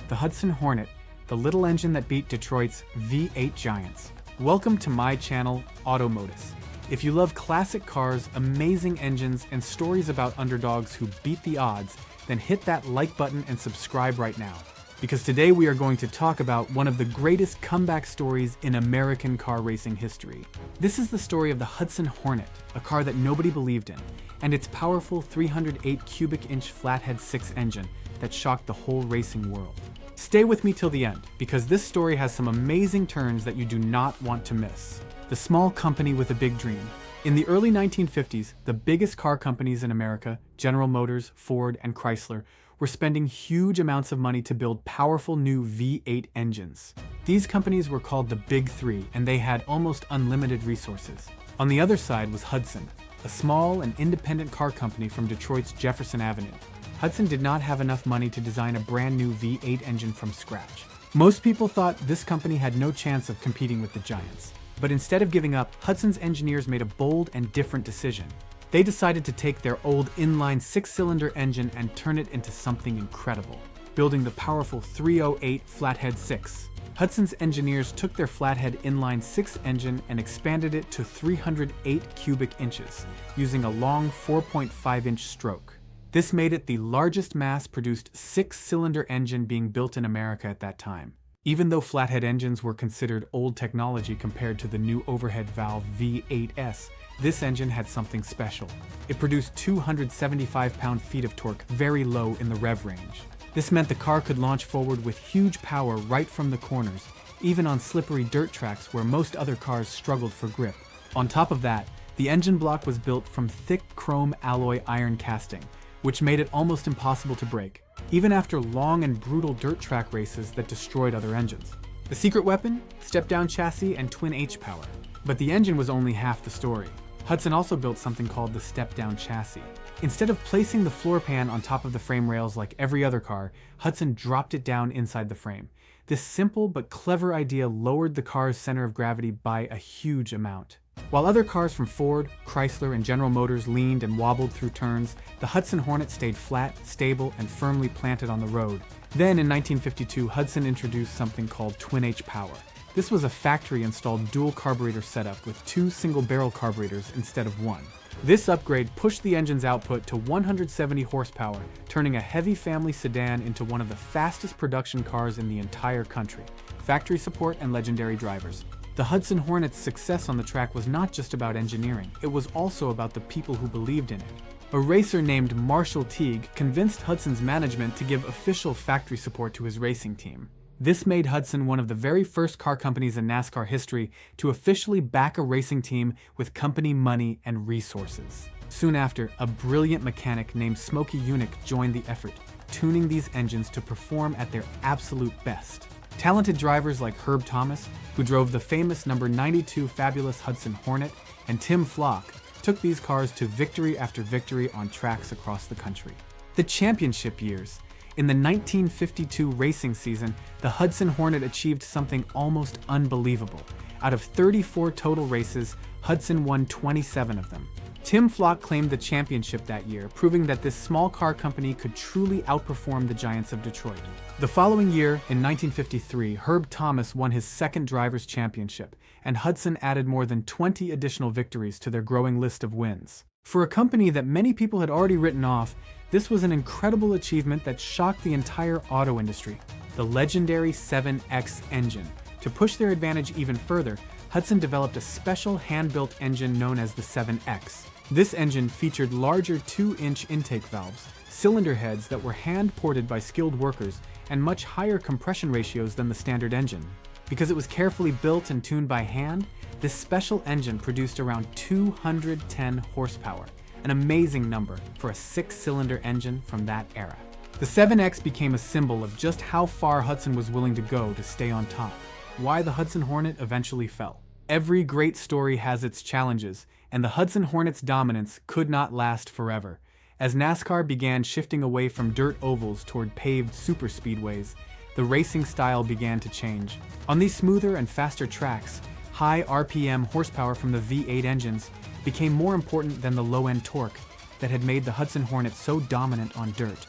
the Hudson Hornet, the little engine that beat Detroit's V8 giants. Welcome to my channel, Modus. If you love classic cars, amazing engines, and stories about underdogs who beat the odds, then hit that like button and subscribe right now. Because today we are going to talk about one of the greatest comeback stories in American car racing history. This is the story of the Hudson Hornet, a car that nobody believed in, and its powerful 308 cubic inch flathead 6 engine that shocked the whole racing world. Stay with me till the end, because this story has some amazing turns that you do not want to miss. The small company with a big dream. In the early 1950s, the biggest car companies in America, General Motors, Ford, and Chrysler, were spending huge amounts of money to build powerful new V8 engines. These companies were called the Big Three, and they had almost unlimited resources. On the other side was Hudson, a small and independent car company from Detroit's Jefferson Avenue. Hudson did not have enough money to design a brand new V8 engine from scratch. Most people thought this company had no chance of competing with the giants. But instead of giving up, Hudson's engineers made a bold and different decision. They decided to take their old inline 6-cylinder engine and turn it into something incredible, building the powerful 308 Flathead 6. Hudson's engineers took their Flathead inline 6 engine and expanded it to 308 cubic inches, using a long 4.5-inch stroke. This made it the largest mass-produced 6-cylinder engine being built in America at that time. Even though flathead engines were considered old technology compared to the new overhead valve V8S, this engine had something special. It produced 275 pound-feet of torque very low in the rev range. This meant the car could launch forward with huge power right from the corners, even on slippery dirt tracks where most other cars struggled for grip. On top of that, the engine block was built from thick chrome alloy iron casting, which made it almost impossible to break, even after long and brutal dirt track races that destroyed other engines. The secret weapon? Step-down chassis and twin H-power. But the engine was only half the story. Hudson also built something called the step-down chassis. Instead of placing the floor pan on top of the frame rails like every other car, Hudson dropped it down inside the frame. This simple but clever idea lowered the car's center of gravity by a huge amount. While other cars from Ford, Chrysler, and General Motors leaned and wobbled through turns, the Hudson Hornet stayed flat, stable, and firmly planted on the road. Then in 1952, Hudson introduced something called twin H-power. This was a factory-installed dual carburetor setup with 2 single-barrel carburetors instead of 1. This upgrade pushed the engine's output to 170 horsepower, turning a heavy family sedan into one of the fastest production cars in the entire country. Factory support and legendary drivers. The Hudson Hornet's success on the track was not just about engineering, it was also about the people who believed in it. A racer named Marshall Teague convinced Hudson's management to give official factory support to his racing team. This made Hudson one of the very first car companies in NASCAR history to officially back a racing team with company money and resources. Soon after, a brilliant mechanic named Smokey Yunick joined the effort, tuning these engines to perform at their absolute best. Talented drivers like Herb Thomas, who drove the famous number 92 fabulous Hudson Hornet, and Tim Flock took these cars to victory after victory on tracks across the country. The championship years. In the 1952 racing season, the Hudson Hornet achieved something almost unbelievable. Out of 34 total races, Hudson won 27 of them. Tim Flock claimed the championship that year, proving that this small car company could truly outperform the giants of Detroit. The following year, in 1953, Herb Thomas won his second Drivers' Championship, and Hudson added more than 20 additional victories to their growing list of wins. For a company that many people had already written off, this was an incredible achievement that shocked the entire auto industry. The legendary 7X engine. To push their advantage even further, Hudson developed a special hand-built engine known as the 7X. This engine featured larger 2-inch intake valves, cylinder heads that were hand-ported by skilled workers, and much higher compression ratios than the standard engine. Because it was carefully built and tuned by hand, this special engine produced around 210 horsepower, an amazing number for a 6-cylinder engine from that era. The 7X became a symbol of just how far Hudson was willing to go to stay on top. Why the Hudson Hornet eventually fell. Every great story has its challenges, and the Hudson Hornet's dominance could not last forever. As NASCAR began shifting away from dirt ovals toward paved superspeedways, the racing style began to change. On these smoother and faster tracks, high RPM horsepower from the V8 engines became more important than the low-end torque that had made the Hudson Hornet so dominant on dirt.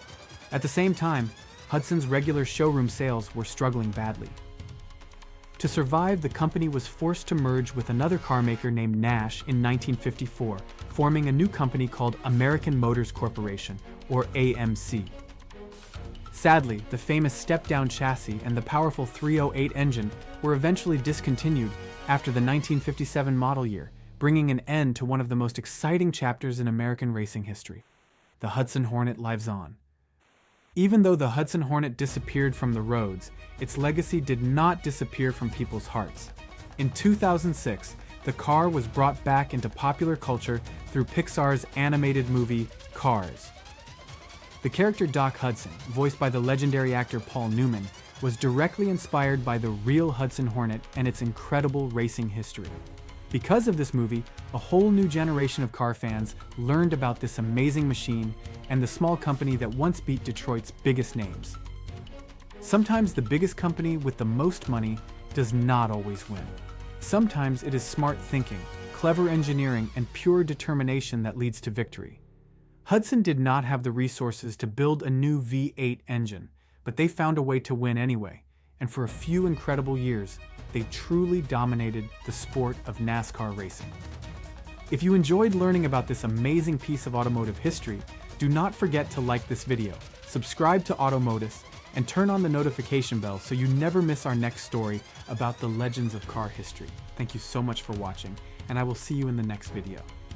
At the same time, Hudson's regular showroom sales were struggling badly. To survive, the company was forced to merge with another car maker named Nash in 1954, forming a new company called American Motors Corporation, or AMC. Sadly, the famous step-down chassis and the powerful 308 engine were eventually discontinued after the 1957 model year, bringing an end to one of the most exciting chapters in American racing history. The Hudson Hornet lives on. Even though the Hudson Hornet disappeared from the roads, its legacy did not disappear from people's hearts. In 2006, the car was brought back into popular culture through Pixar's animated movie, Cars. The character Doc Hudson, voiced by the legendary actor Paul Newman, was directly inspired by the real Hudson Hornet and its incredible racing history. Because of this movie, a whole new generation of car fans learned about this amazing machine and the small company that once beat Detroit's biggest names. Sometimes the biggest company with the most money does not always win. Sometimes it is smart thinking, clever engineering, and pure determination that leads to victory. Hudson did not have the resources to build a new V8 engine, but they found a way to win anyway, and for a few incredible years, they truly dominated the sport of NASCAR racing. If you enjoyed learning about this amazing piece of automotive history, do not forget to like this video, subscribe to Modus, and turn on the notification bell so you never miss our next story about the legends of car history. Thank you so much for watching, and I will see you in the next video.